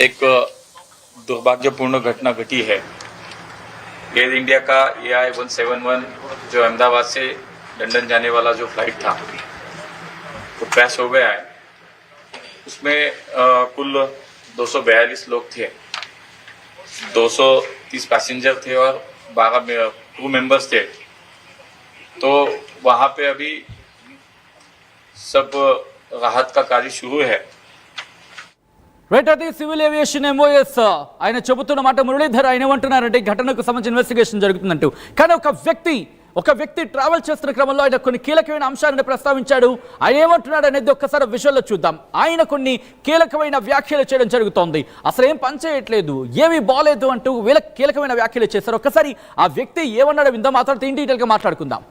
एक दुर्भाग्यपूर्ण घटना घटी है। एयर इंडिया का AI-171 जो अहमदाबाद से लंदन जाने वाला जो फ्लाइट था वो क्रैश हो गया है। उसमें कुल 242 लोग थे, 230 पैसेंजर थे और 12 क्रू मेंबर्स थे। तो वहाँ पे अभी सब राहत का कार्य शुरू है। రైట్, అది సివిల్ ఏవియేషన్ MOS ఆయన చెబుతున్న మాట. మురళీధర్ ఆయన ఏమంటున్నారంటే ఈ ఘటనకు సంబంధించిన ఇన్వెస్టిగేషన్ జరుగుతుందంటూ. కానీ ఒక వ్యక్తి ట్రావెల్ చేస్తున్న క్రమంలో ఆయన కొన్ని కీలకమైన అంశాలను ప్రస్తావించాడు. ఆయన ఏమంటున్నాడు అనేది ఒక్కసారి విజువల్లో చూద్దాం. ఆయన కొన్ని కీలకమైన వ్యాఖ్యలు చేయడం జరుగుతోంది. అసలు ఏం పని చేయట్లేదు, ఏమీ బాలేదు అంటూ వీళ్ళ కీలకమైన వ్యాఖ్యలు చేశారు. ఒక్కసారి ఆ వ్యక్తి ఏమన్నాడో విందాం, మాట్లాడితే ఇన్ డీటెయిల్గా మాట్లాడుకుందాం.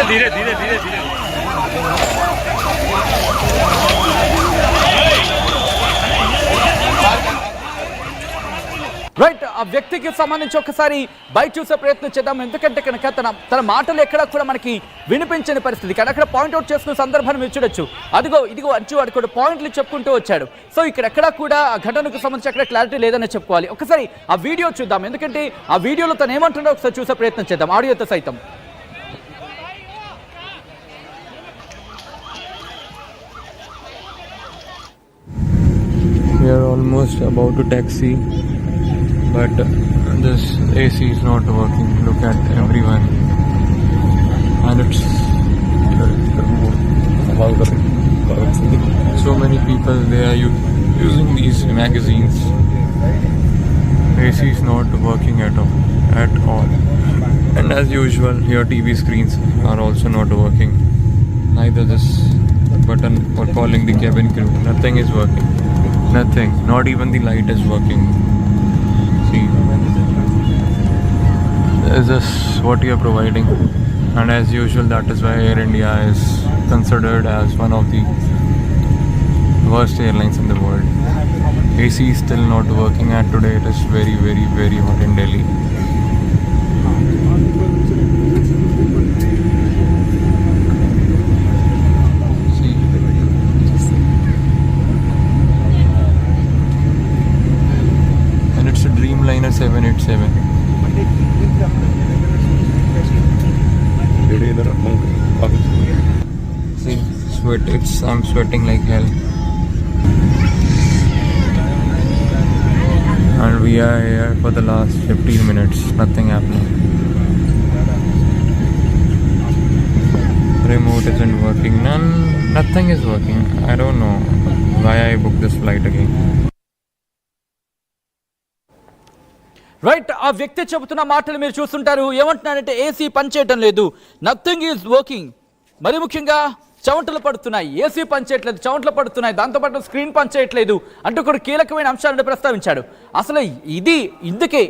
धीरे धीरे धीरे धीरे రైట్, ఆ వ్యక్తికి సంబంధించి ఒకసారి బయట చూసే ప్రయత్నం చేద్దాం. ఎందుకంటే కనుక తన మాటలు ఎక్కడ కూడా మనకి వినిపించని పరిస్థితి. కానీ అక్కడ పాయింట్అవుట్ చేస్తున్న సందర్భాన్ని మీరు చూడొచ్చు. ఇదిగో వాడు కూడా పాయింట్లు చెప్పుకుంటూ వచ్చాడు. సో ఎక్కడా కూడా ఆ ఘటనకు సంబంధించి అక్కడ క్లారిటీ లేదని చెప్పుకోవాలి. ఒకసారి ఆ వీడియో చూద్దాం, ఎందుకంటే ఆ వీడియోలో తను ఏమంటుండో ఒకసారి చూసే ప్రయత్నం చేద్దాం, ఆడియోతో సైతం. We are almost about to taxi, but this AC is not working. Look at everyone, and it's so many people. They are using these magazines. AC is not working at all. And as usual, your TV screens are also not working. Neither this button for calling the cabin crew. Nothing is working. Nothing. Not even the light is working. See, is this what you are providing? And as usual, that is why Air India is considered as one of the worst airlines in the world. AC is still not working, and today it is very, very, very hot in Delhi. Dreamliner 787. See, I'm sweating like hell. And we are here for the last 15 minutes. Nothing happening. Remote isn't working. Nothing is working. I don't know why I booked this flight again. Right, ఆ వ్యక్తి చెబుతున్న మాటలు మీరు చూస్తుంటారు. ఏమంటున్నారంటే AC పనిచేయటం లేదు, nothing is working. మరి ముఖ్యంగా చెమటలు పడుతున్నాయి, ఏసీ పనిచేయట్లేదు, చెమటలు పడుతున్నాయి, దాంతోపాటు స్క్రీన్ పనిచేయట్లేదు అంటూ కూడా కీలకమైన అంశాలను ప్రస్తావించాడు. అసలు ఇందుకే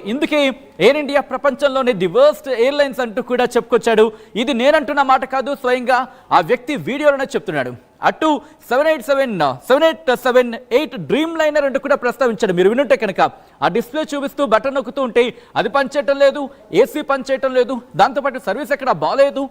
ఎయిర్ ఇండియా ప్రపంచంలోనే ది వర్స్ట్ ఎయిర్లైన్స్ అంటూ కూడా చెప్పుకొచ్చాడు. ఇది నేనంటున్న మాట కాదు, స్వయంగా ఆ వ్యక్తి వీడియోలోనే చెప్తున్నాడు. అటు 787-8 డ్రీమ్ లైనర్ అంటూ కూడా ప్రస్తావించాడు. మీరు వినుంటే కనుక ఆ డిస్ప్లే చూపిస్తూ బటన్ నొక్కుతూ ఉంటే అది పనిచేయటం లేదు, ఏసీ పనిచేయటం లేదు, దాంతోపాటు సర్వీస్ ఎక్కడ బాగాలేదు.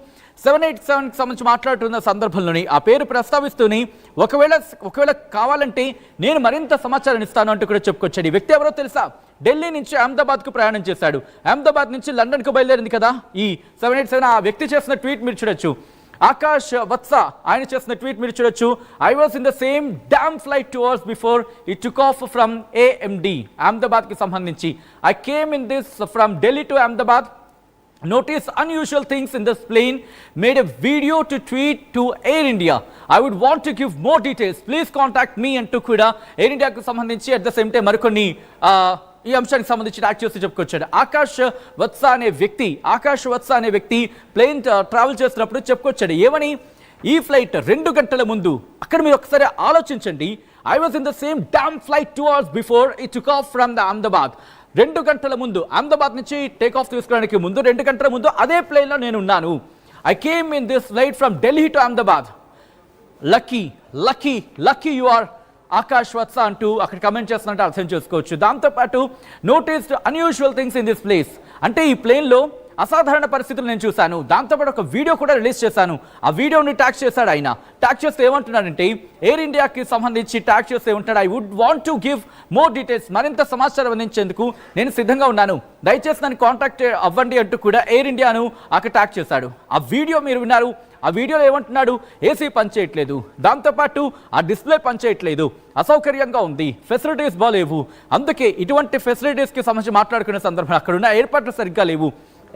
787కి సంబంధించి మాట్లాడుతున్న సందర్భంలోని ఆ పేరు ప్రస్తావిస్తూనే ఒకవేళ కావాలంటే నేను మరింత సమాచారం ఇస్తాను అంటూ కూడా చెప్పుకొచ్చాడు. ఈ వ్యక్తి ఎవరో తెలుసా? ఢిల్లీ నుంచి అహ్మదాబాద్కు ప్రయాణం చేశాడు. అహ్మదాబాద్ నుంచి లండన్కు బయలుదేరింది కదా ఈ 787. ఆ వ్యక్తి చేసిన ట్వీట్ మీరు చూడొచ్చు. ఆకాష్ వత్స ఆయన చేసిన ట్వీట్ మీరు చూడొచ్చు. I was in the same damn flight 2 hours before it took off from AMD అహ్మదాబాద్కి సంబంధించి. I came in this from Delhi to Ahmedabad. notice unusual things in this plane, made a video to tweet to Air India. I would want to give more details. Please contact me అంటూ కూడా air ఇండియాకు సంబంధించి at the same time మరికొన్ని ఈ అంశానికి సంబంధించి act చేస్తూ చెప్పుకొచ్చాడు. ఆకాష్ వత్స అనే వ్యక్తి ప్లేన్ ట్రావెల్ చేస్తున్నప్పుడు చెప్పుకొచ్చాడు ఏమని, ఈ ఫ్లైట్ 2 గంటల ముందు, అక్కడ మీరు ఒకసారి ఆలోచించండి, I was in the same damn flight 2 hours before it took off from the Ahmedabad. 2 గంటల ముందు, అహ్మదాబాద్ నుంచి టేక్ ఆఫ్ తీసుకోవడానికి ముందు 2 గంటల ముందు అదే ప్లేన్లో నేను ఉన్నాను. I came in this flight from Delhi to Ahmedabad. Lucky you are Akash Vatsa అంటూ అక్కడ కమెంట్ చేస్తున్నట్టు అర్థం చేసుకోవచ్చు. దాంతోపాటు noticed unusual things in this place, అంటే ఈ ప్లేన్లో అసాధారణ పరిస్థితులు నేను చూశాను. దాంతోపాటు ఒక వీడియో కూడా రిలీజ్ చేశాను. ఆ వీడియోని ట్యాగ్ చేశాడు ఆయన. ట్యాగ్ చేస్తే ఏమంటున్నాడంటే, ఎయిర్ ఇండియాకి సంబంధించి ట్యాగ్ చేస్తే ఏమంటాడు, I would want to give more details, మరింత సమాచారం అందించేందుకు నేను సిద్ధంగా ఉన్నాను, దయచేసి నన్ను కాంటాక్ట్ అవ్వండి అంటూ కూడా ఎయిర్ ఇండియాను అక్కడ ట్యాగ్ చేశాడు. ఆ వీడియో మీరు విన్నారు. ఆ వీడియోలో ఏమంటున్నాడు, ఏసీ పనిచేయట్లేదు, దాంతోపాటు ఆ డిస్ప్లే పనిచేయట్లేదు, అసౌకర్యంగా ఉంది, ఫెసిలిటీస్ బాగాలేవు, అందుకే ఇటువంటి ఫెసిలిటీస్కి సంబంధించి మాట్లాడుకునే సందర్భంలో అక్కడున్న ఏర్పాట్లు సరిగ్గా లేవు,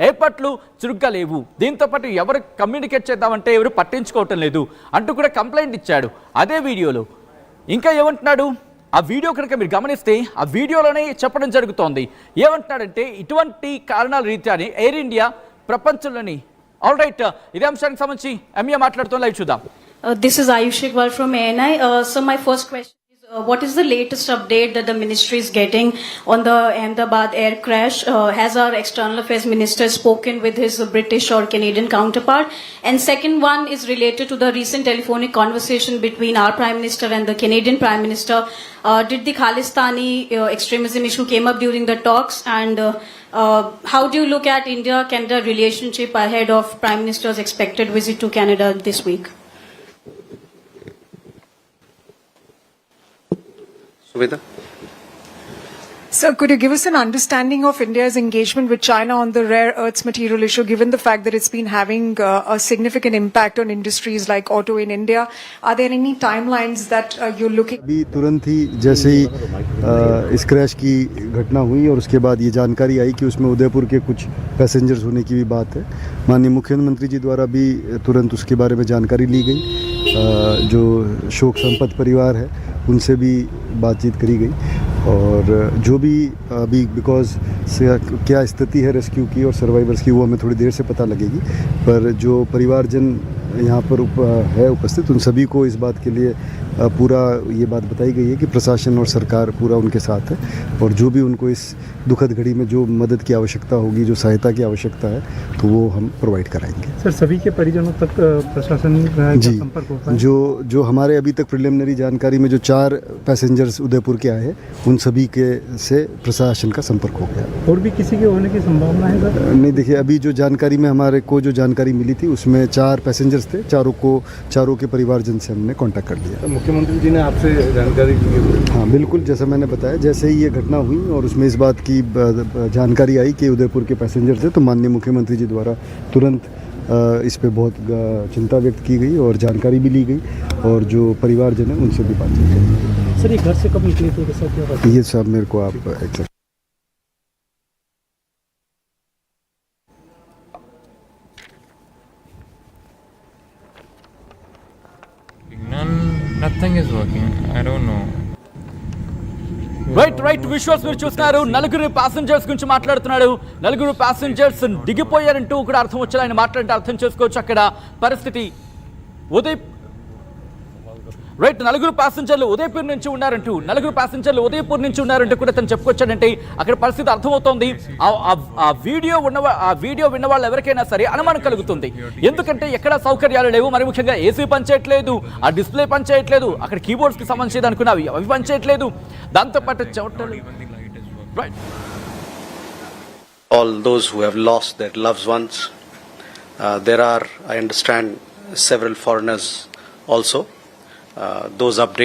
ఏర్పాట్లు చురుగ్గా లేవు, దీంతోపాటు ఎవరు కమ్యూనికేట్ చేద్దామంటే ఎవరు పట్టించుకోవటం లేదు అంటూ కూడా కంప్లైంట్ ఇచ్చాడు అదే వీడియోలో. ఇంకా ఏమంటున్నాడు, ఆ వీడియో కనుక మీరు గమనిస్తే ఆ వీడియోలోనే చెప్పడం జరుగుతోంది. ఏమంటున్నాడంటే, ఇటువంటి కారణాల రీత్యానే ఎయిర్ ఇండియా ప్రపంచంలోని ఆల్ రైట్ ఇదే అంశానికి సంబంధించి ఎంఏ మాట్లాడుతూ లైవ్ చూద్దాం. This is Ayush Iqbal from ANI. So my first question is, what is the latest update that the ministry is getting on the Ahmedabad air crash? Has our external affairs minister spoken with his British or Canadian counterpart? And second one is related to the recent telephonic conversation between our Prime Minister and the Canadian Prime Minister. Did the Khalistani extremism issue came up during the talks? And how do you look at India-Canada relationship ahead of Prime Minister's expected visit to Canada this week? Suveda? Sir, could you give us an understanding of India's engagement with China on the rare earths material issue, given the fact that it's been having a significant impact on industries like auto in India? Are there any timelines that you're looking? अभी तुरंत ही जैसे ही इस crash की घटना हुई और उसके बाद ये जानकारी आई कि उसमें उदयपुर के कुछ पैसेंजर्स होने की भी बात है, माननीय मुख्यमंत्री जी द्वारा भी तुरंत उसके बारे में जानकारी ली गई. जो शोक संपन्न परिवार है उनसे भी बातचीत करी गई और जो भी अभी बिकॉज क्या स्थिति है रेस्क्यू की और सर्वाइवर्स की वो हमें थोड़ी देर से पता लगेगी, पर जो परिवारजन यहाँ पर है उपस्थित उन सभी को इस बात के लिए पूरा ये बात बताई गई है कि प्रशासन और सरकार पूरा उनके साथ है और जो भी उनको इस दुखद घड़ी में जो मदद की आवश्यकता होगी, जो सहायता की आवश्यकता है, तो वो हम प्रोवाइड कराएंगे. सर, सभी के परिजनों तक प्रशासन का संपर्क हो पाए? जो हमारे अभी तक प्रिलिमिनरी जानकारी में जो 4 पैसेंजर्स उदयपुर के आए हैं उन सभी के से प्रशासन का संपर्क हो गया. और भी किसी के होने की संभावना है सर? नहीं, देखिए अभी जो जानकारी में हमारे को जो जानकारी मिली थी उसमें 4 पैसेंजर्स थे, चारों के परिवारजन से हमने कांटेक्ट कर लिया. मुख्यमंत्री जी ने आपसे जानकारी दी? हाँ बिल्कुल, जैसा मैंने बताया, जैसे ही ये घटना हुई और उसमें इस बात की जानकारी आई कि उदयपुर के पैसेंजर्स थे, तो माननीय मुख्यमंत्री जी द्वारा तुरंत इस पे बहुत चिंता व्यक्त की गई और जानकारी भी ली गई और जो परिवारजन है उनसे भी बातचीत की. सर, ये घर से कब निकले थे? ये सब मेरे को आप Nothing is working. I don't know. Right visuals మీరు చూస్తున్నారు. నలుగురు ప్యాసింజర్స్ గురించి మాట్లాడుతున్నాడు. నలుగురు ప్యాసింజర్స్ దిగిపోయారంటూ కూడా అర్థం వచ్చేలా ఆయన మాట్లాడితే అర్థం చేసుకోవచ్చు అక్కడ పరిస్థితి. నలుగురు ప్యాసింజర్లు ఉదయపూర్ నుంచి ఉన్నారంటూ కూడా తను చెప్పుకొచ్చాడంటే అక్కడ పరిస్థితి అర్థమవుతోంది. ఆ వీడియో విన్న వాళ్ళు ఎవరికైనా సరే అనుమానం కలుగుతుంది. ఎందుకంటే ఎక్కడ సౌకర్యాలు లేవు, మరి ముఖ్యంగా ఏసీ పనిచేయట్లేదు, ఆ డిస్ప్లే పనిచేయట్లేదు, అక్కడ కీబోర్డ్స్కి సంబంధించి అనుకున్నవి అవి పనిచేయట్లేదు, దాంతోపాటు చెవటలు. All those who have lost their loved ones, there are, I understand, several foreigners also. Those updates